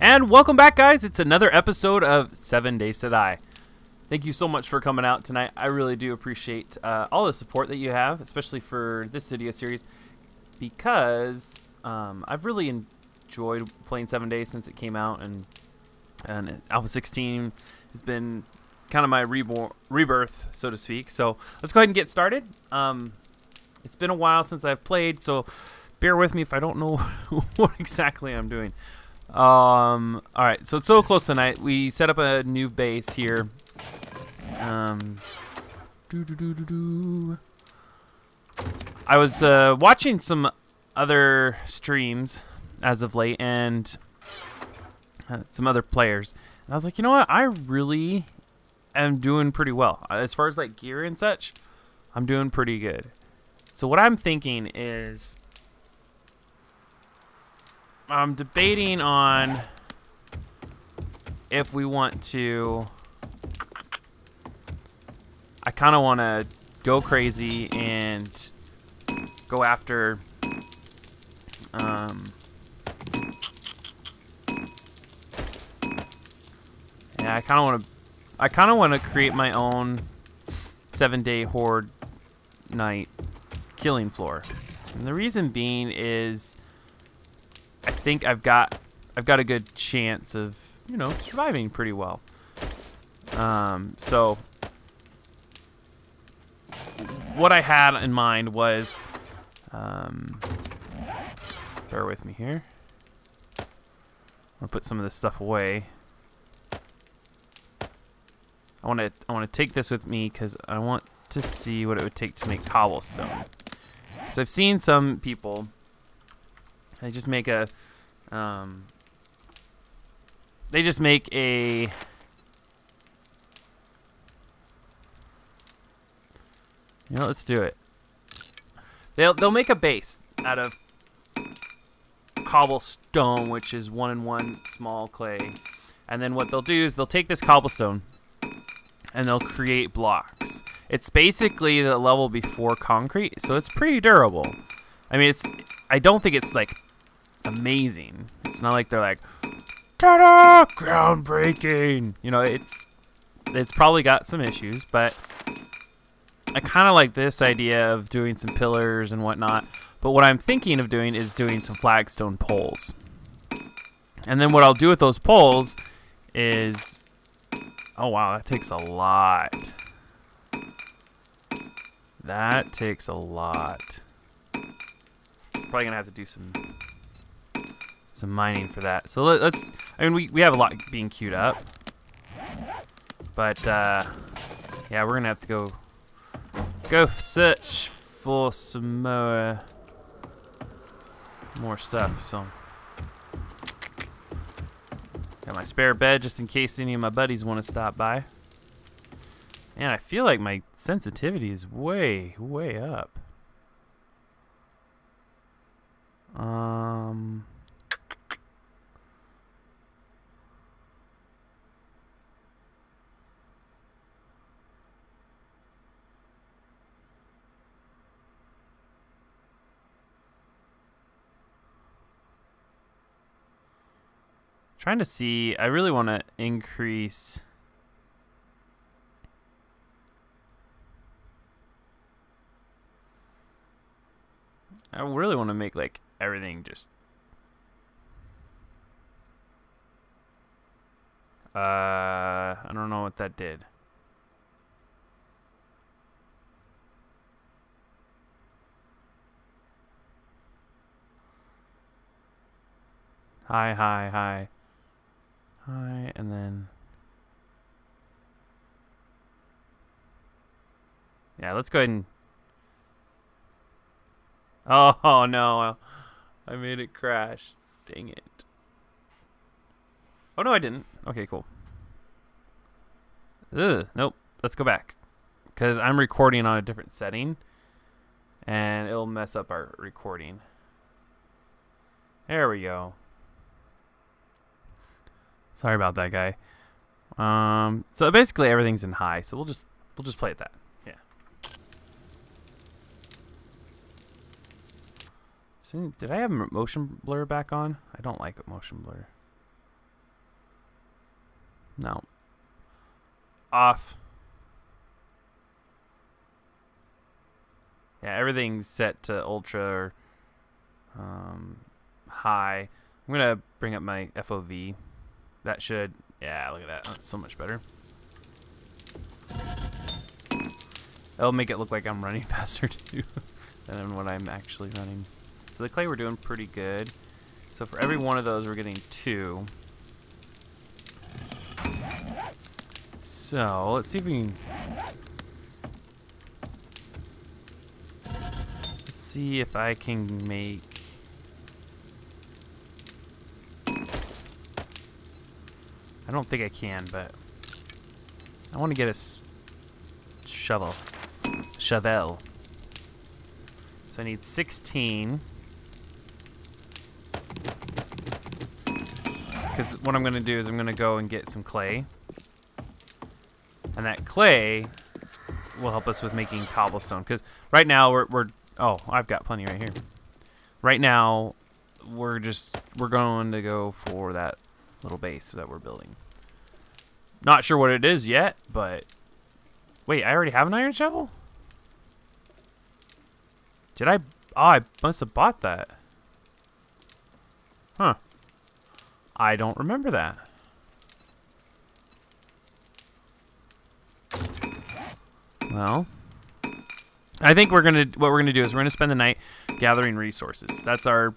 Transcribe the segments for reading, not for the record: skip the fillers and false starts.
And welcome back, guys. It's another episode of 7 Days to Die. Thank you so much for coming out tonight. I really do appreciate all the support that you have, especially for this video series, because I've really enjoyed playing 7 Days since it came out, and Alpha 16 has been kind of my rebirth, so to speak. So let's go ahead and get started. It's been a while since I've played, so bear with me if I don't know what exactly I'm doing. All right, so it's so close tonight. We set up a new base here. I was watching some other streams as of late, and some other players, and I was like, you know what? I really am doing pretty well as far as like gear and such. I'm doing pretty good. So what I'm thinking is, I'm debating on if we want to. I kind of want to go crazy and go after yeah, I kind of want to create my own 7-day horde night killing floor. And the reason being is I think I've got a good chance of, you know, surviving pretty well. So what I had in mind was, bear with me here. I'm gonna put some of this stuff away. I want to take this with me because I want to see what it would take to make cobblestone. So I've seen some people, they just make a you know, let's do it. They'll make a base out of cobblestone, which is 1-in-1 small clay. And then what they'll do is they'll take this cobblestone and they'll create blocks. It's basically the level before concrete, so it's pretty durable. I mean, I don't think it's like amazing. It's not like they're like, ta-da, groundbreaking. You know, it's probably got some issues, but I kind of like this idea of doing some pillars and whatnot. But what I'm thinking of doing is doing some flagstone poles. And then what I'll do with those poles is, oh wow, that takes a lot. That takes a lot. Probably gonna have to do some mining for that. So let's. I mean, we have a lot being queued up, but yeah, we're gonna have to go search for some more stuff. So got my spare bed just in case any of my buddies want to stop by. And I feel like my sensitivity is way up. Trying to see, I really want to increase. I really want to make like everything just I don't know what that did. Hi, and then yeah, let's go ahead and oh no, I made it crash. Dang it. Oh no, I didn't. Okay, cool. Ugh, nope. Let's go back, because I'm recording on a different setting and it'll mess up our recording. There we go. Sorry about that, guy. So basically everything's in high, so we'll just play at that. Yeah. So did I have motion blur back on? I don't like motion blur. No. Off. Yeah, everything's set to ultra or high. I'm going to bring up my FOV. That should, yeah, look at that. That's so much better. It'll make it look like I'm running faster too than what I'm actually running. So the clay we're doing pretty good. So for every one of those we're getting 2. So let's see if we can... Let's see if I can make... I don't think I can, but I want to get a shovel. So I need 16. Because what I'm going to do is I'm going to go and get some clay. And that clay will help us with making cobblestone. Because right now we're oh, I've got plenty right here. Right now we're going to go for that little base that we're building. Not sure what it is yet, but wait, I already have an iron shovel? Did I? Oh, I must have bought that. Huh. I don't remember that. Well, I think what we're gonna do is we're gonna spend the night gathering resources. That's our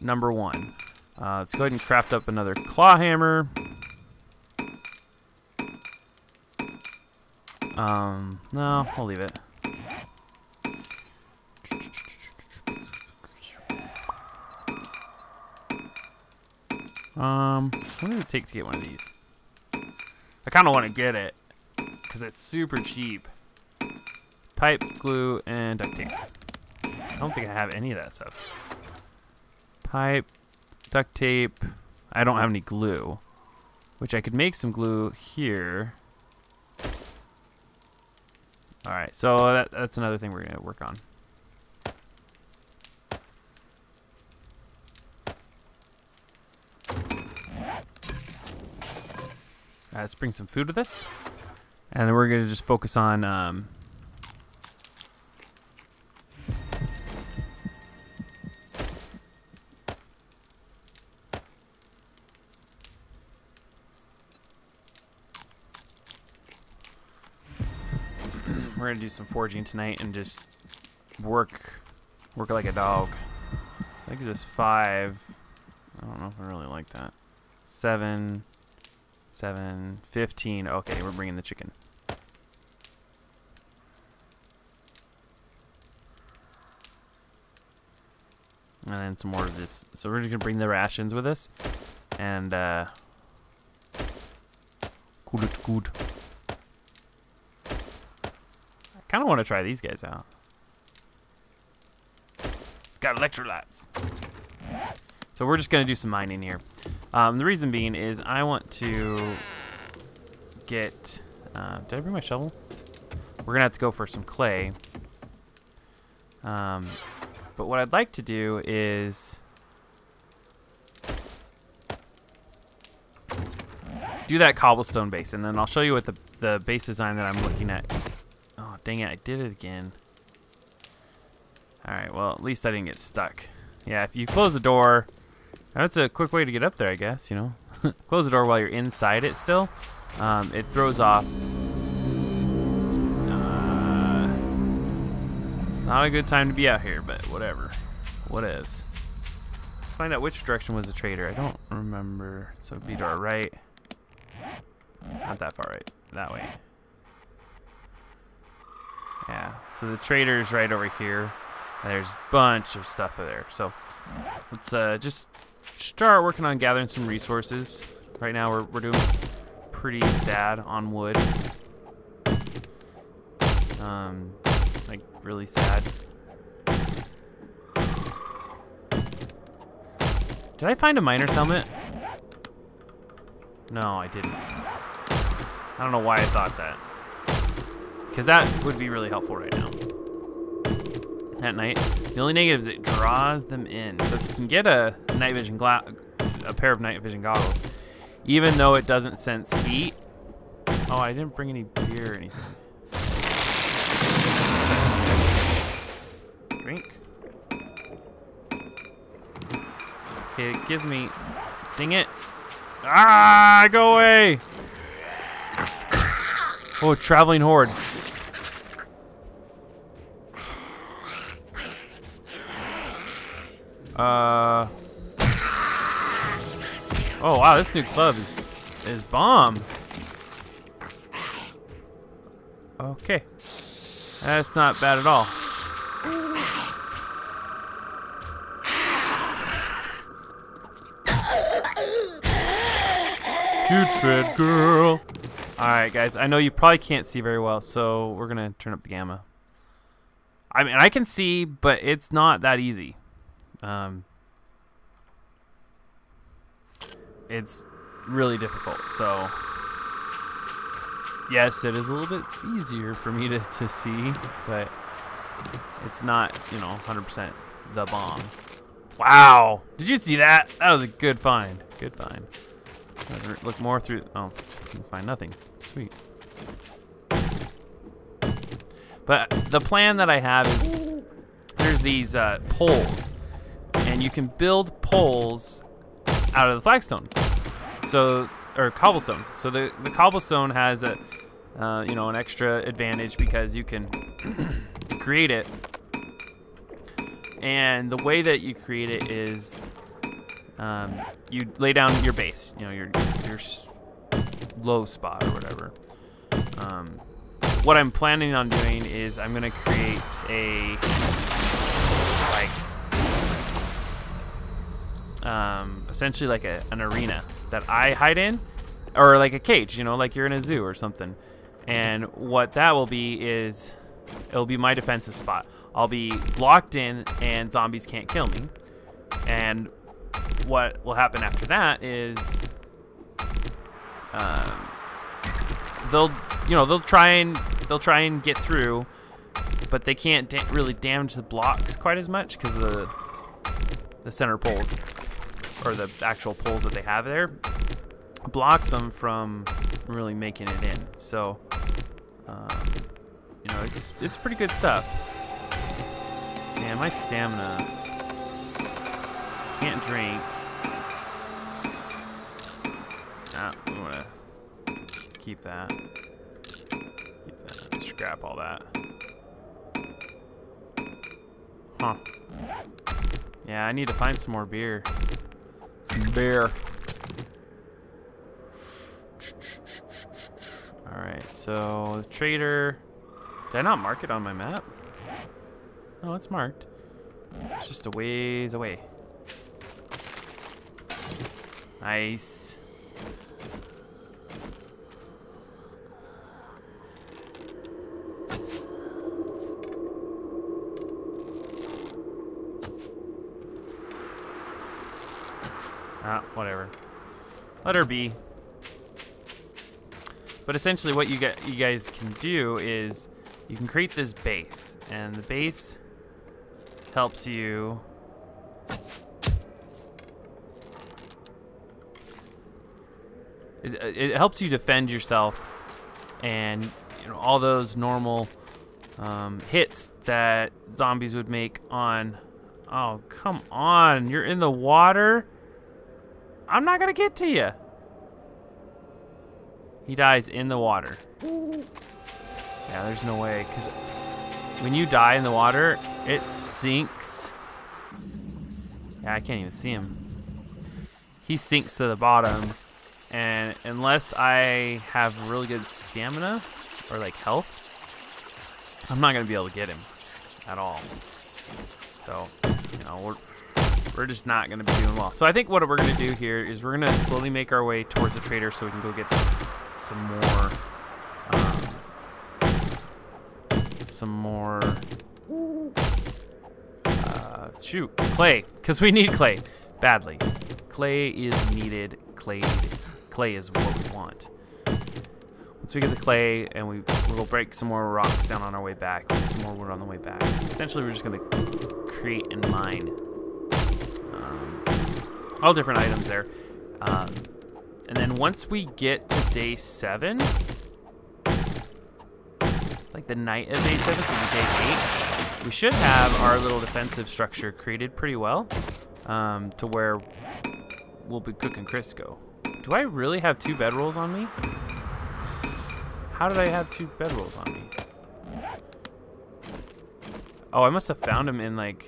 number 1. Let's go ahead and craft up another claw hammer. No, we'll leave it. What does it take to get one of these? I kind of want to get it because it's super cheap. Pipe, glue, and duct tape. I don't think I have any of that stuff. Pipe, duct tape. I don't have any glue, which I could make some glue here. All right, so that's another thing we're gonna work on. Let's bring some food with us, and then we're gonna just focus on we're gonna do some foraging tonight and just work like a dog. So that gives us 5. I don't know if I really like that. 7, 15. Okay, we're bringing the chicken. And then some more of this. So we're just gonna bring the rations with us, and good. I kind of want to try these guys out. It's got electrolytes. So we're just gonna do some mining here. The reason being is I want to get. Did I bring my shovel? We're gonna have to go for some clay. But what I'd like to do is do that cobblestone base, and then I'll show you what the base design that I'm looking at. Oh, dang it, I did it again. Alright, well, at least I didn't get stuck. Yeah, if you close the door, that's a quick way to get up there, I guess, you know. Close the door while you're inside it still. It throws off. Not a good time to be out here, but whatever. Whatevs. Let's find out which direction was the trader. I don't remember. So it'd be to our right. Not that far right. That way. Yeah. So the trader's right over here. And there's a bunch of stuff there. So let's just start working on gathering some resources. Right now we're doing pretty sad on wood. Like really sad. Did I find a miner's helmet? No, I didn't. I don't know why I thought that. Because that would be really helpful right now. At night. The only negative is it draws them in. So if you can get a night vision a pair of night vision goggles, even though it doesn't sense heat. Oh, I didn't bring any beer or anything. Drink. Okay, it gives me... Dang it. Ah, go away. Oh, traveling horde. Oh wow, this new club is bomb. Okay, that's not bad at all. Putrid girl. All right, guys. I know you probably can't see very well, so we're gonna turn up the gamma. I mean, I can see, but it's not that easy. It's really difficult. So, yes, it is a little bit easier for me to see, but it's not, 100% the bomb. Wow! Did you see that? That was a good find. Good find. Look more through. Oh, just didn't find nothing. Sweet. But the plan that I have is there's these poles, and you can build poles out of the flagstone, or cobblestone. So the cobblestone has a an extra advantage because you can create it, and the way that you create it is you lay down your base, your low spot or whatever. What I'm planning on doing is I'm gonna create a essentially like an arena that I hide in, or like a cage, like you're in a zoo or something. And what that will be is it'll be my defensive spot. I'll be locked in and zombies can't kill me. And what will happen after that is they'll try and get through, but they can't really damage the blocks quite as much because of the center poles, or the actual poles that they have there, blocks them from really making it in. So it's pretty good stuff. Man, my stamina, can't drink. I'm gonna keep that. Scrap all that. Huh. Yeah, I need to find some more beer. Some beer. Alright, so the trader. Did I not mark it on my map? No, it's marked. It's just a ways away. Nice. Whatever. Let her be. But essentially what you guys can do is you can create this base, and the base helps you it helps you defend yourself, and all those normal hits that zombies would make on. Oh, come on, you're in the water. I'm not gonna get to you. He dies in the water. Yeah, there's no way, because when you die in the water, it sinks. Yeah, I can't even see him. He sinks to the bottom, and unless I have really good stamina or like health, I'm not gonna be able to get him at all. So, we're just not going to be doing well. So I think what we're going to do here is we're going to slowly make our way towards the trader so we can go get some more clay, because we need clay badly. Clay is needed. Clay is what we want. Once we get the clay, and we'll break some more rocks down on our way back. We'll get some more wood on the way back. Essentially, we're just going to create and mine all different items there. And then once we get to day 7, like the night of day 7, so the day 8, we should have our little defensive structure created pretty well, to where we'll be cooking Crisco. Do I really have 2 bedrolls on me? How did I have 2 bedrolls on me? Oh, I must have found them in like...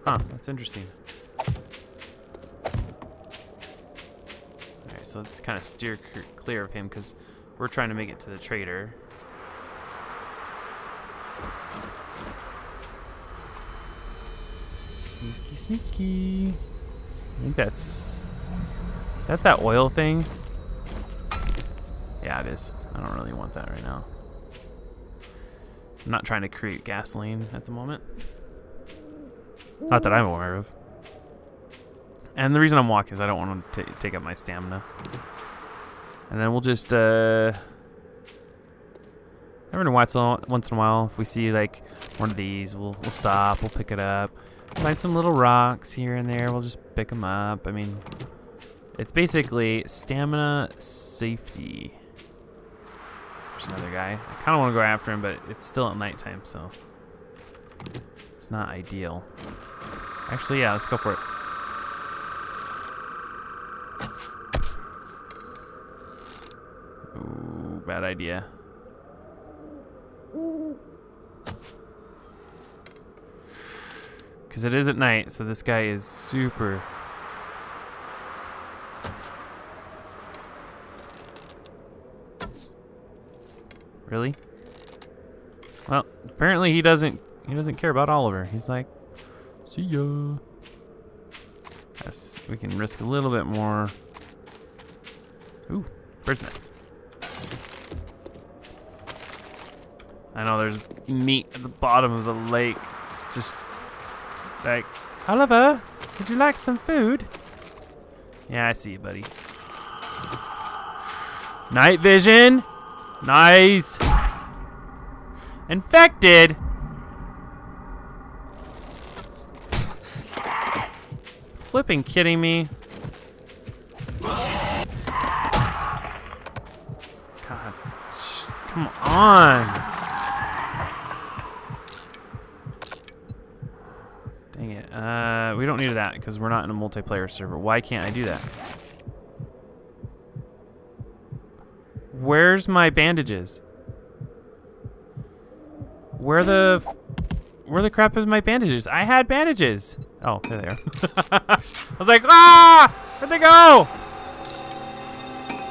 Huh, that's interesting. Alright, so let's kind of steer clear of him because we're trying to make it to the trader. Sneaky, sneaky. I think that's... Is that oil thing? Yeah, it is. I don't really want that right now. I'm not trying to create gasoline at the moment. Not that I'm aware of. And the reason I'm walking is I don't want to take up my stamina. And then we'll just, every once in a while, if we see like one of these, we'll stop, we'll pick it up. Find some little rocks here and there, we'll just pick them up. I mean, it's basically stamina safety. There's another guy. I kind of want to go after him, but it's still at nighttime, so it's not ideal. Actually, yeah, let's go for it. Ooh, bad idea. Because it is at night, so this guy is super... Really? Well, apparently he doesn't care about Oliver. He's like, see ya. Yes, we can risk a little bit more. Ooh, bird's nest. I know there's meat at the bottom of the lake. Just like, Oliver, would you like some food? Yeah, I see you, buddy. Night vision. Nice. Infected. Flipping kidding me. God. Come on. Dang it. We don't need that because we're not in a multiplayer server. Why can't I do that? Where's my bandages? Where the crap is my bandages? I had bandages. Oh, there they are. I was like, ah! Where'd they go?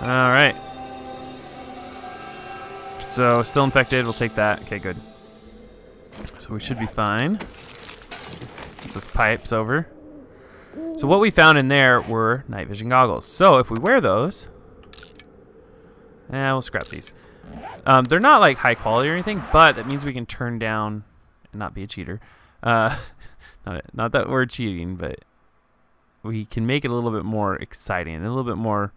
All right. So still infected. We'll take that. Okay, good. So we should be fine. Get those pipes over. So what we found in there were night vision goggles. So if we wear those, we'll scrap these. They're not like high quality or anything, but that means we can turn down and not be a cheater. Not that we're cheating, but we can make it a little bit more exciting, a little bit more.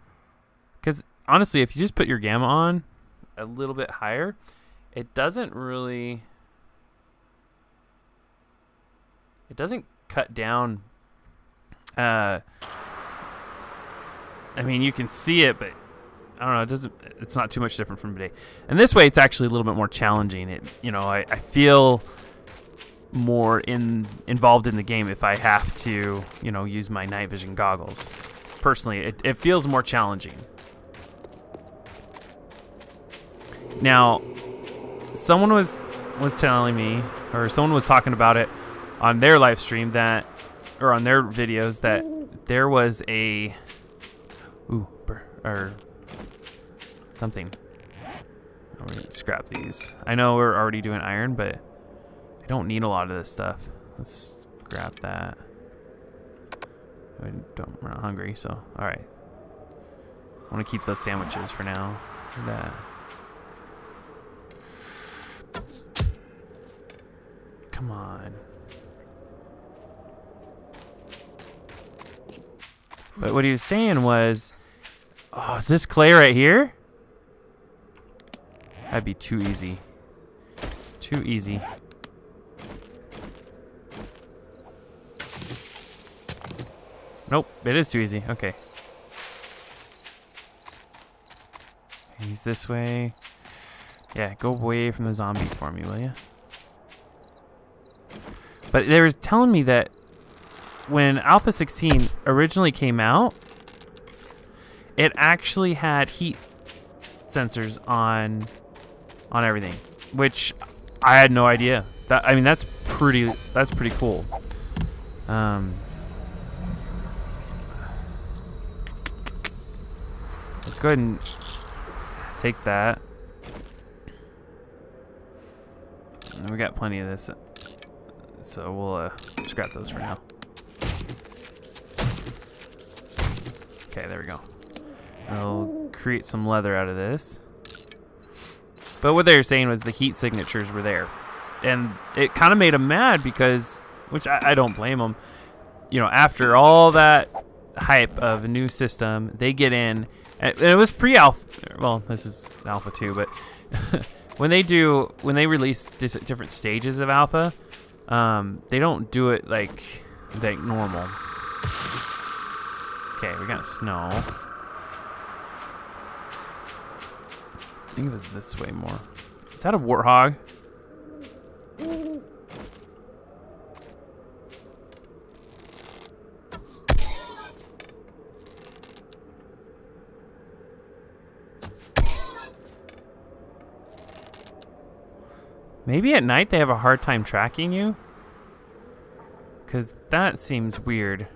Because honestly, if you just put your gamma on a little bit higher, it doesn't really. It doesn't cut down. I mean, you can see it, but I don't know. It's not too much different from today. And this way, it's actually a little bit more challenging. I feel more involved in the game if I have to, use my night vision goggles. Personally, it feels more challenging. Now, someone was telling me, or someone was talking about it on their live stream or on their videos, that there was a or something. We're gonna scrap these. I know we're already doing iron, but I don't need a lot of this stuff. Let's grab that. We're not hungry, so all right. I want to keep those sandwiches for now. That. Come on. But what he was saying was, oh, is this clay right here? That'd be too easy. Too easy. Nope, it is too easy. Okay. He's this way. Yeah, go away from the zombie for me, will you? But they were telling me that when Alpha 16 originally came out, it actually had heat sensors on everything, which I had no idea. I mean, that's pretty cool. Let's go ahead and take that. And we got plenty of this, so we'll scrap those for now. Okay, there we go. I'll create some leather out of this. But what they were saying was the heat signatures were there. And it kind of made them mad because, which I don't blame them, you know, after all that hype of a new system, they get in, and it was pre-alpha, well, this is alpha 2, but when they release different stages of alpha, they don't do it like normal. Okay, we got snow. I think it was this way more. Is that a warthog? Maybe at night they have a hard time tracking you? Because that seems weird.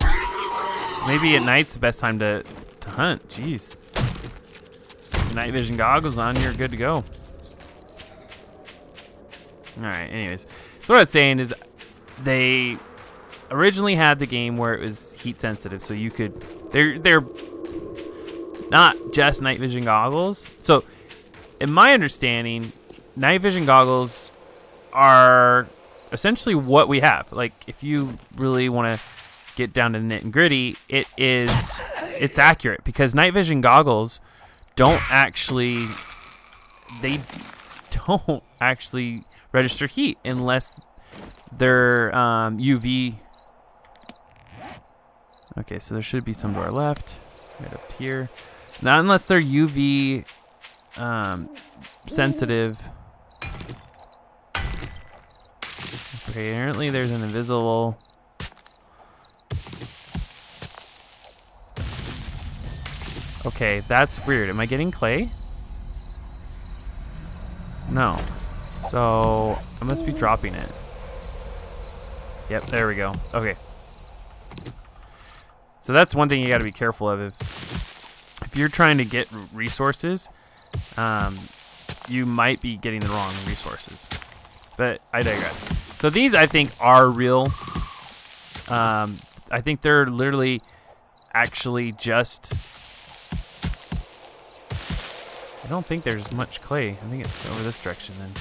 So maybe at night's the best time to hunt. Jeez. Night vision goggles on, you're good to go. Alright, anyways. So what I was saying is they originally had the game where it was heat sensitive, so you could they're not just night vision goggles. So in my understanding, night vision goggles are essentially what we have. Like if you really want to get down to the nit and gritty, it's accurate because night vision goggles don't actually register heat unless they're UV. Okay, so there should be some to our left, right up here. Not unless they're UV sensitive. Okay, apparently there's an invisible. Okay, that's weird. Am I getting clay? No. So I must be dropping it. Yep, there we go. Okay. So that's one thing you got to be careful of. If you're trying to get resources, you might be getting the wrong resources. But I digress. So these, I think, are real. I think they're literally actually just... I don't think there's much clay. I think it's over this direction then.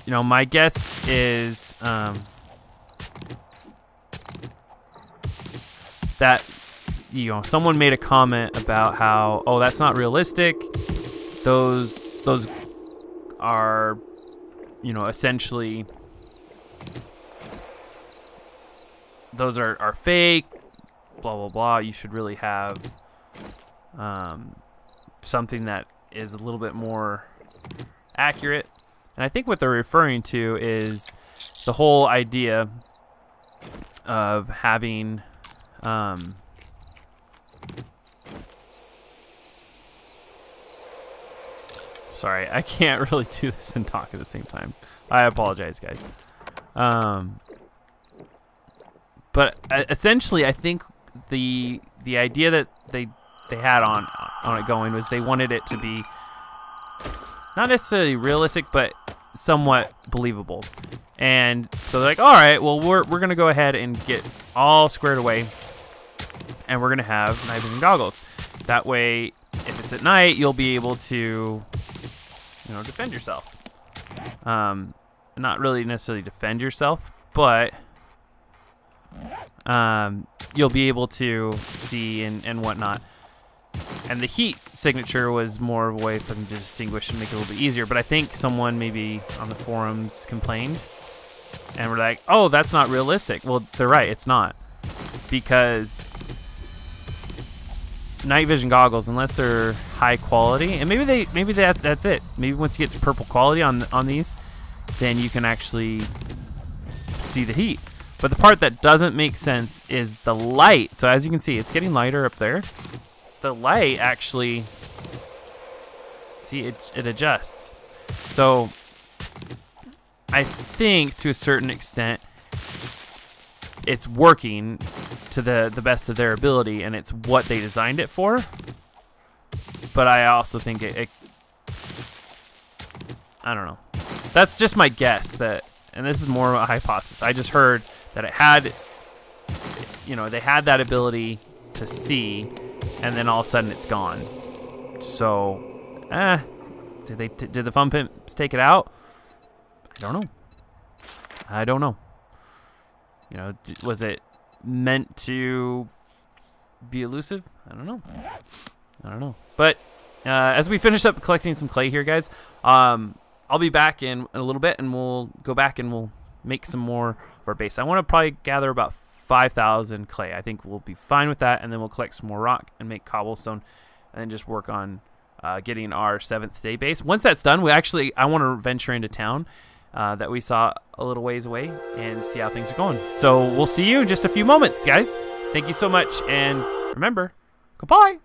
You know, my guess is that, you know, someone made a comment about how, oh, that's not realistic. Those are, you know, essentially, those are fake, blah, blah, blah. You should really have something that is a little bit more accurate. And I think what they're referring to is the whole idea of having sorry, I can't really do this and talk at the same time. I apologize, guys. But essentially, I think the idea that they had on it going was they wanted it to be not necessarily realistic, but somewhat believable. And so they're like, all right, well, we're going to go ahead and get all squared away, and we're going to have night vision goggles. That way, if it's at night, you'll be able to, you know, defend yourself. Not really necessarily defend yourself, but you'll be able to see and whatnot. And the heat signature was more of a way for them to distinguish and make it a little bit easier. But I think someone maybe on the forums complained And we're like, oh, that's not realistic. Well, they're right. It's not. Because night vision goggles, unless they're high quality, and maybe that's it. Maybe once you get to purple quality on these, then you can actually see the heat. But the part that doesn't make sense is the light. So as you can see, it's getting lighter up there. The light actually, see, it adjusts. So I think to a certain extent it's working to the best of their ability, and it's what they designed it for. But I also think it I don't know. That's just my guess, that, and this is more of a hypothesis. I just heard that it had, they had that ability to see, and then all of a sudden it's gone. So, did the Fun Pimps take it out? I don't know. Was it meant to be elusive? I don't know. But as we finish up collecting some clay here, guys, I'll be back in a little bit, and we'll go back and we'll make some more of our base. I want to probably gather about 5,000 clay. I think we'll be fine with that, and then we'll collect some more rock and make cobblestone, and then just work on getting our 7th day base. Once that's done, I want to venture into town that we saw a little ways away and see how things are going. So we'll see you in just a few moments, guys. Thank you so much, and remember, goodbye.